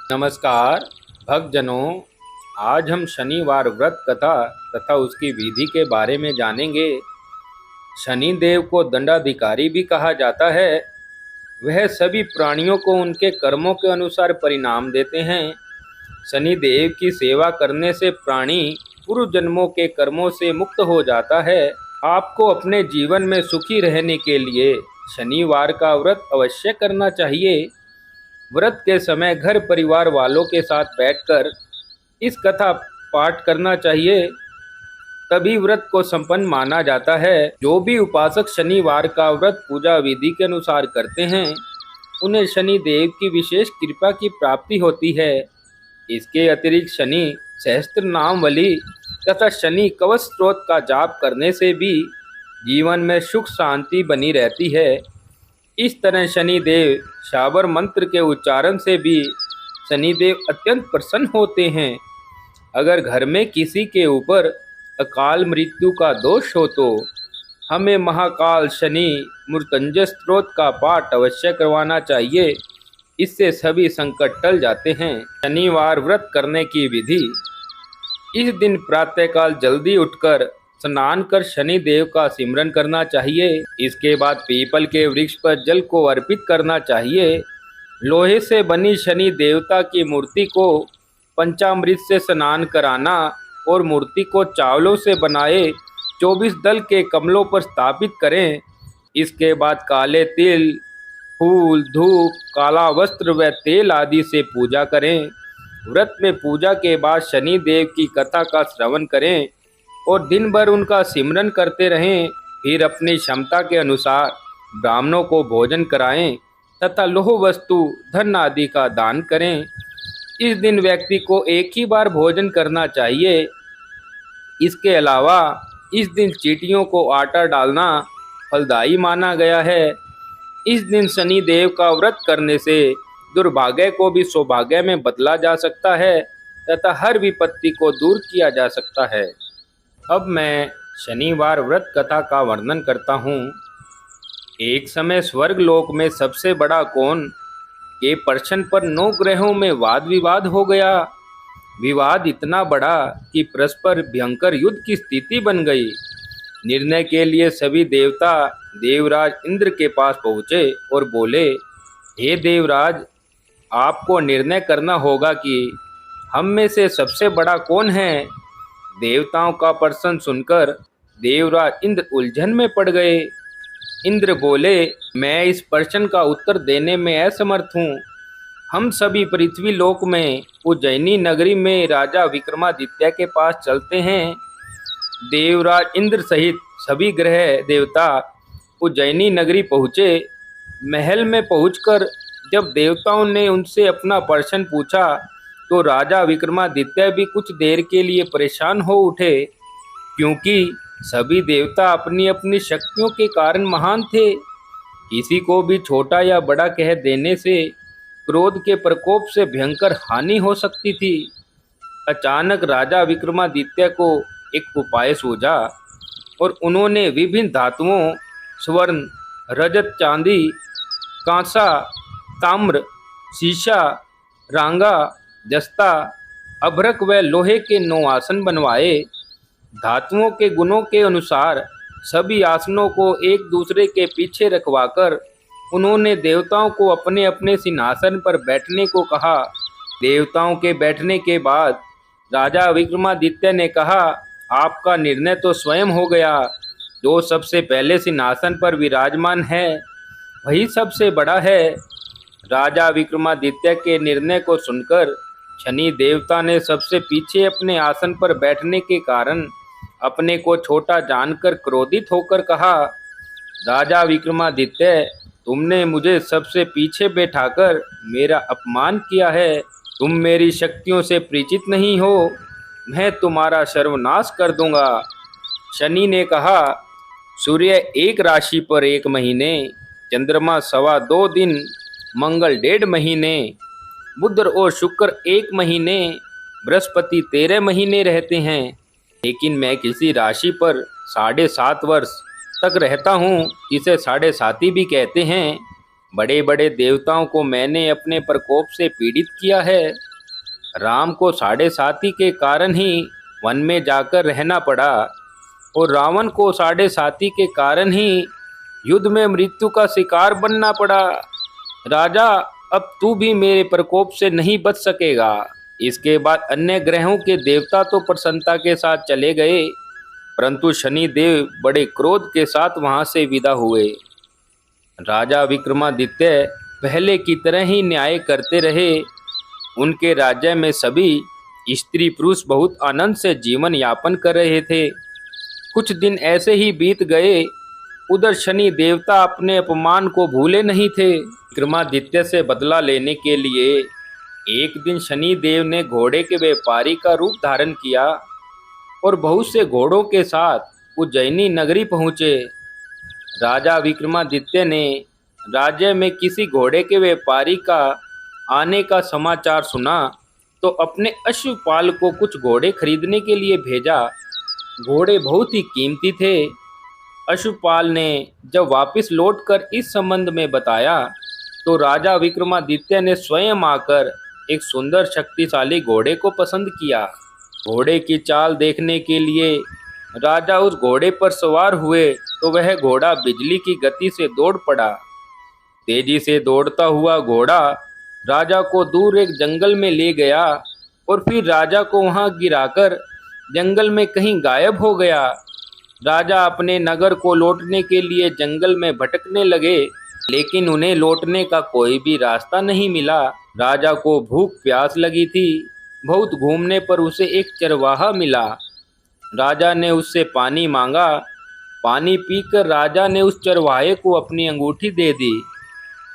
नमस्कार भक्तजनों। आज हम शनिवार व्रत कथा तथा उसकी विधि के बारे में जानेंगे। शनि देव को दंडाधिकारी भी कहा जाता है। वह सभी प्राणियों को उनके कर्मों के अनुसार परिणाम देते हैं। शनि देव की सेवा करने से प्राणी पूर्व जन्मों के कर्मों से मुक्त हो जाता है। आपको अपने जीवन में सुखी रहने के लिए शनिवार का व्रत अवश्य करना चाहिए। व्रत के समय घर परिवार वालों के साथ बैठकर इस कथा पाठ करना चाहिए, तभी व्रत को संपन्न माना जाता है। जो भी उपासक शनिवार का व्रत पूजा विधि के अनुसार करते हैं, उन्हें शनि देव की विशेष कृपा की प्राप्ति होती है। इसके अतिरिक्त शनि सहस्त्र नामवली तथा शनि कवच स्त्रोत का जाप करने से भी जीवन में सुख शांति बनी रहती है। इस तरह शनिदेव शाबर मंत्र के उच्चारण से भी शनिदेव अत्यंत प्रसन्न होते हैं। अगर घर में किसी के ऊपर अकाल मृत्यु का दोष हो तो हमें महाकाल शनि मृत्युंजय स्तोत्र का पाठ अवश्य करवाना चाहिए। इससे सभी संकट टल जाते हैं। शनिवार व्रत करने की विधि। इस दिन प्रातःकाल जल्दी उठकर स्नान कर शनि देव का सिमरन करना चाहिए। इसके बाद पीपल के वृक्ष पर जल को अर्पित करना चाहिए। लोहे से बनी शनि देवता की मूर्ति को पंचामृत से स्नान कराना और मूर्ति को चावलों से बनाए 24 दल के कमलों पर स्थापित करें। इसके बाद काले तिल, फूल, धूप, काला वस्त्र व तेल आदि से पूजा करें। व्रत में पूजा के बाद शनि देव की कथा का श्रवण करें और दिन भर उनका सिमरन करते रहें। फिर अपनी क्षमता के अनुसार ब्राह्मणों को भोजन कराएं तथा लोह वस्तु, धन आदि का दान करें। इस दिन व्यक्ति को एक ही बार भोजन करना चाहिए। इसके अलावा इस दिन चींटियों को आटा डालना फलदायी माना गया है। इस दिन शनि देव का व्रत करने से दुर्भाग्य को भी सौभाग्य में बदला जा सकता है तथा हर विपत्ति को दूर किया जा सकता है। अब मैं शनिवार व्रत कथा का वर्णन करता हूँ। एक समय स्वर्ग लोक में सबसे बड़ा कौन के प्रश्न पर 9 ग्रहों में वाद विवाद हो गया। विवाद इतना बड़ा कि परस्पर भयंकर युद्ध की स्थिति बन गई। निर्णय के लिए सभी देवता देवराज इंद्र के पास पहुँचे और बोले, हे देवराज, आपको निर्णय करना होगा कि हम में से सबसे बड़ा कौन है। देवताओं का प्रश्न सुनकर देवराज इंद्र उलझन में पड़ गए। इंद्र बोले, मैं इस प्रश्न का उत्तर देने में असमर्थ हूँ। हम सभी पृथ्वी लोक में उज्जैनी नगरी में राजा विक्रमादित्य के पास चलते हैं। देवराज इंद्र सहित सभी ग्रह देवता उज्जैनी नगरी पहुँचे। महल में पहुंचकर जब देवताओं ने उनसे अपना प्रश्न पूछा तो राजा विक्रमादित्य भी कुछ देर के लिए परेशान हो उठे, क्योंकि सभी देवता अपनी अपनी शक्तियों के कारण महान थे। किसी को भी छोटा या बड़ा कह देने से क्रोध के प्रकोप से भयंकर हानि हो सकती थी। अचानक राजा विक्रमादित्य को एक उपाय सूझा और उन्होंने विभिन्न धातुओं स्वर्ण, रजत, चांदी, कांसा, ताम्र, शीशा, रांगा, जस्ता, अभ्रक व लोहे के 9 आसन बनवाए। धातुओं के गुणों के अनुसार सभी आसनों को एक दूसरे के पीछे रखवाकर उन्होंने देवताओं को अपने अपने सिंहासन पर बैठने को कहा। देवताओं के बैठने के बाद राजा विक्रमादित्य ने कहा, आपका निर्णय तो स्वयं हो गया। जो सबसे पहले सिंहासन पर विराजमान है वही सबसे बड़ा है। राजा विक्रमादित्य के निर्णय को सुनकर शनि देवता ने सबसे पीछे अपने आसन पर बैठने के कारण अपने को छोटा जानकर क्रोधित होकर कहा, राजा विक्रमादित्य, तुमने मुझे सबसे पीछे बैठाकर मेरा अपमान किया है। तुम मेरी शक्तियों से परिचित नहीं हो। मैं तुम्हारा सर्वनाश कर दूंगा। शनि ने कहा, सूर्य एक राशि पर 1 महीने, चंद्रमा 2.25 दिन, मंगल 1.5 महीने, बुध और शुक्र 1 महीने, बृहस्पति 13 महीने रहते हैं। लेकिन मैं किसी राशि पर 7.5 वर्ष तक रहता हूँ, इसे 7.5 भी कहते हैं। बड़े बड़े देवताओं को मैंने अपने प्रकोप से पीड़ित किया है। राम को साढ़े साती के कारण ही वन में जाकर रहना पड़ा और रावण को साढ़े साती के कारण ही युद्ध में मृत्यु का शिकार बनना पड़ा। राजा, अब तू भी मेरे प्रकोप से नहीं बच सकेगा। इसके बाद अन्य ग्रहों के देवता तो प्रसन्नता के साथ चले गए, परंतु शनि देव बड़े क्रोध के साथ वहां से विदा हुए। राजा विक्रमादित्य पहले की तरह ही न्याय करते रहे। उनके राज्य में सभी स्त्री पुरुष बहुत आनंद से जीवन यापन कर रहे थे। कुछ दिन ऐसे ही बीत गए। उधर शनि देवता अपने अपमान को भूले नहीं थे। विक्रमादित्य से बदला लेने के लिए एक दिन शनि देव ने घोड़े के व्यापारी का रूप धारण किया और बहुत से घोड़ों के साथ उज्जैनी नगरी पहुँचे। राजा विक्रमादित्य ने राज्य में किसी घोड़े के व्यापारी का आने का समाचार सुना तो अपने अश्वपाल को कुछ घोड़े खरीदने के लिए भेजा। घोड़े बहुत ही कीमती थे। अश्वपाल ने जब वापस लौटकर इस संबंध में बताया तो राजा विक्रमादित्य ने स्वयं आकर एक सुंदर शक्तिशाली घोड़े को पसंद किया। घोड़े की चाल देखने के लिए राजा उस घोड़े पर सवार हुए तो वह घोड़ा बिजली की गति से दौड़ पड़ा। तेजी से दौड़ता हुआ घोड़ा राजा को दूर एक जंगल में ले गया और फिर राजा को वहां गिराकर जंगल में कहीं गायब हो गया। राजा अपने नगर को लौटने के लिए जंगल में भटकने लगे, लेकिन उन्हें लौटने का कोई भी रास्ता नहीं मिला। राजा को भूख प्यास लगी थी। बहुत घूमने पर उसे एक चरवाहा मिला। राजा ने उससे पानी मांगा। पानी पीकर राजा ने उस चरवाहे को अपनी अंगूठी दे दी।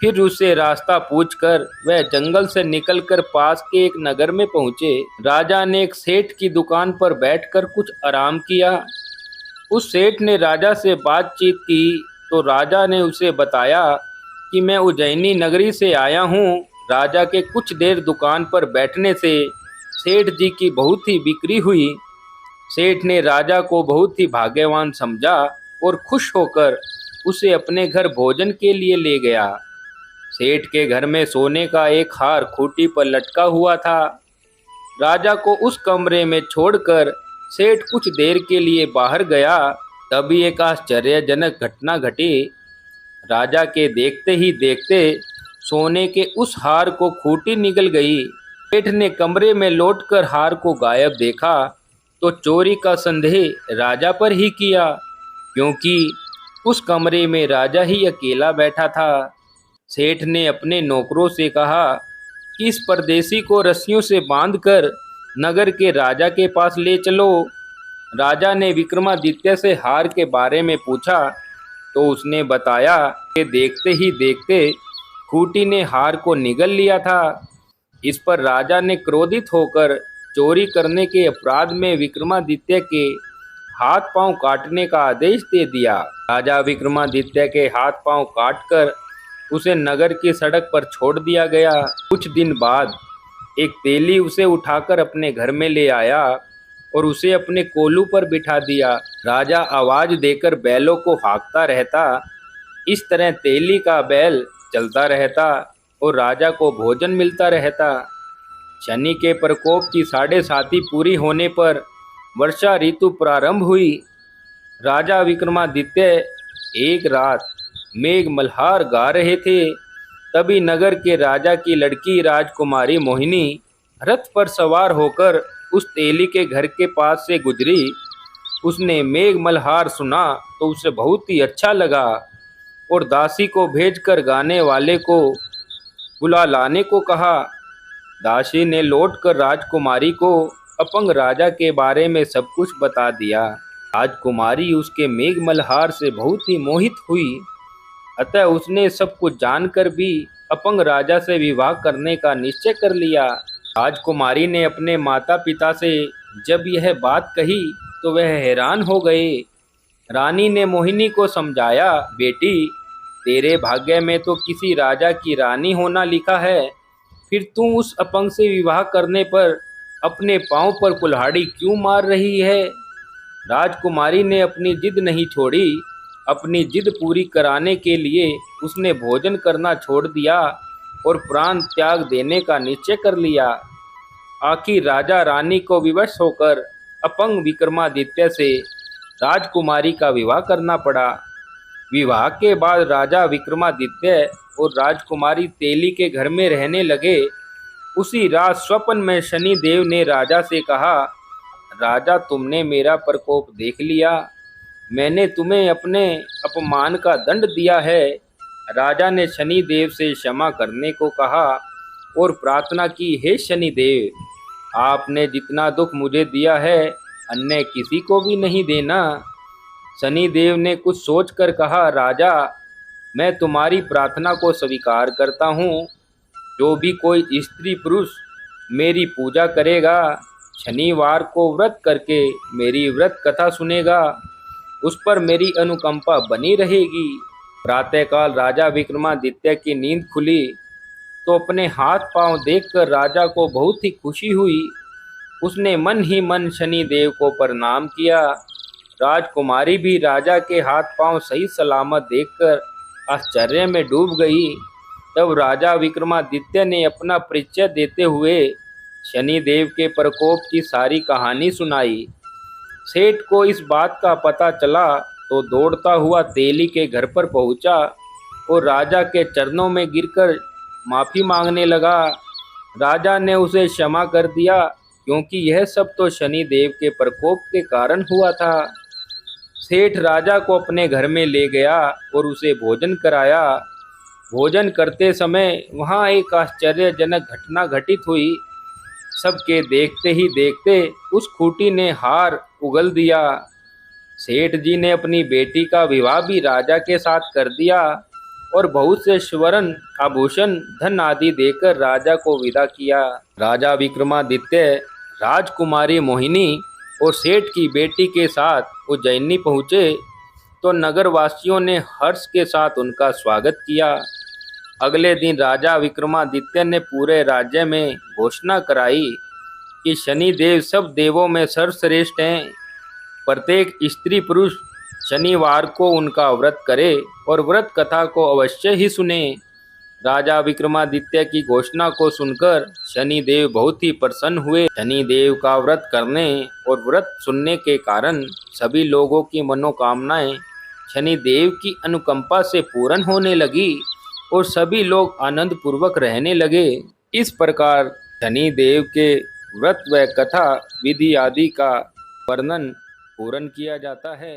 फिर उससे रास्ता पूछकर वह जंगल से निकलकर पास के एक नगर में पहुंचे। राजा ने एक सेठ की दुकान पर बैठकर कुछ आराम किया। उस सेठ ने राजा से बातचीत की तो राजा ने उसे बताया कि मैं उज्जैनी नगरी से आया हूँ। राजा के कुछ देर दुकान पर बैठने से सेठ जी की बहुत ही बिक्री हुई। सेठ ने राजा को बहुत ही भाग्यवान समझा और खुश होकर उसे अपने घर भोजन के लिए ले गया। सेठ के घर में सोने का एक हार खूंटी पर लटका हुआ था। राजा को उस कमरे में छोड़कर सेठ कुछ देर के लिए बाहर गया। तभी एक आश्चर्यजनक घटना घटी। राजा के देखते ही देखते सोने के उस हार को खूंटी निगल गई। सेठ ने कमरे में लौटकर हार को गायब देखा तो चोरी का संदेह राजा पर ही किया, क्योंकि उस कमरे में राजा ही अकेला बैठा था। सेठ ने अपने नौकरों से कहा कि इस परदेसी को रस्सियों से बांधकर नगर के राजा के पास ले चलो। राजा ने विक्रमादित्य से हार के बारे में पूछा तो उसने बताया कि देखते ही देखते खूंटी ने हार को निगल लिया था। इस पर राजा ने क्रोधित होकर चोरी करने के अपराध में विक्रमादित्य के हाथ पांव काटने का आदेश दे दिया। राजा विक्रमादित्य के हाथ पांव काटकर उसे नगर की सड़क पर छोड़ दिया गया। कुछ दिन बाद एक तेली उसे उठाकर अपने घर में ले आया और उसे अपने कोलू पर बिठा दिया। राजा आवाज देकर बैलों को हाँकता रहता। इस तरह तेली का बैल चलता रहता और राजा को भोजन मिलता रहता। शनि के प्रकोप की साढ़े साती पूरी होने पर वर्षा ऋतु प्रारंभ हुई। राजा विक्रमादित्य एक रात मेघ मल्हार गा रहे थे। तभी नगर के राजा की लड़की राजकुमारी मोहिनी रथ पर सवार होकर उस तेली के घर के पास से गुजरी। उसने मेघ मल्हार सुना तो उसे बहुत ही अच्छा लगा और दासी को भेजकर गाने वाले को बुला लाने को कहा। दासी ने लौटकर राजकुमारी को अपंग राजा के बारे में सब कुछ बता दिया। राजकुमारी उसके मेघ मल्हार से बहुत ही मोहित हुई, अतः उसने सब कुछ जानकर भी अपंग राजा से विवाह करने का निश्चय कर लिया। राजकुमारी ने अपने माता पिता से जब यह बात कही तो वह हैरान हो गए। रानी ने मोहिनी को समझाया, बेटी, तेरे भाग्य में तो किसी राजा की रानी होना लिखा है, फिर तू उस अपंग से विवाह करने पर अपने पांव पर कुल्हाड़ी क्यों मार रही है। राजकुमारी ने अपनी जिद नहीं छोड़ी अपनी जिद पूरी कराने के लिए उसने भोजन करना छोड़ दिया और प्राण त्याग देने का निश्चय कर लिया। आखिर राजा रानी को विवश होकर अपंग विक्रमादित्य से राजकुमारी का विवाह करना पड़ा। विवाह के बाद राजा विक्रमादित्य और राजकुमारी तेली के घर में रहने लगे। उसी रात स्वप्न में शनि देव ने राजा से कहा, राजा, तुमने मेरा प्रकोप देख लिया। मैंने तुम्हें अपने अपमान का दंड दिया है। राजा ने शनि देव से क्षमा करने को कहा और प्रार्थना की, हे शनि देव, आपने जितना दुख मुझे दिया है अन्य किसी को भी नहीं देना। शनि देव ने कुछ सोचकर कहा, राजा, मैं तुम्हारी प्रार्थना को स्वीकार करता हूँ। जो भी कोई स्त्री पुरुष मेरी पूजा करेगा, शनिवार को व्रत करके मेरी व्रत कथा सुनेगा, उस पर मेरी अनुकंपा बनी रहेगी। प्रातःकाल राजा विक्रमादित्य की नींद खुली तो अपने हाथ पांव देखकर राजा को बहुत ही खुशी हुई। उसने मन ही मन शनि देव को प्रणाम किया। राजकुमारी भी राजा के हाथ पांव सही सलामत देखकर आश्चर्य में डूब गई। तब राजा विक्रमादित्य ने अपना परिचय देते हुए शनि देव के प्रकोप की सारी कहानी सुनाई। सेठ को इस बात का पता चला तो दौड़ता हुआ तेली के घर पर पहुंचा और राजा के चरणों में गिरकर माफी मांगने लगा। राजा ने उसे क्षमा कर दिया क्योंकि यह सब तो शनि देव के प्रकोप के कारण हुआ था। सेठ राजा को अपने घर में ले गया और उसे भोजन कराया। भोजन करते समय वहाँ एक आश्चर्यजनक घटना घटित हुई। सबके देखते ही देखते उस खूंटी ने हार उगल दिया। सेठ जी ने अपनी बेटी का विवाह भी राजा के साथ कर दिया और बहुत से स्वर्ण आभूषण धन आदि देकर राजा को विदा किया। राजा विक्रमादित्य राजकुमारी मोहिनी और सेठ की बेटी के साथ उज्जैनी पहुँचे तो नगरवासियों ने हर्ष के साथ उनका स्वागत किया। अगले दिन राजा विक्रमादित्य ने पूरे राज्य में घोषणा कराई कि शनि देव सब देवों में सर्वश्रेष्ठ हैं। प्रत्येक स्त्री पुरुष शनिवार को उनका व्रत करे और व्रत कथा को अवश्य ही सुने। राजा विक्रमादित्य की घोषणा को सुनकर शनि देव बहुत ही प्रसन्न हुए। शनि देव का व्रत करने और व्रत सुनने के कारण सभी लोगों की मनोकामनाएं शनि देव की अनुकंपा से पूर्ण होने लगी और सभी लोग आनंद पूर्वक रहने लगे। इस प्रकार शनि देव के व्रत व कथा विधि आदि का वर्णन पूर्ण किया जाता है।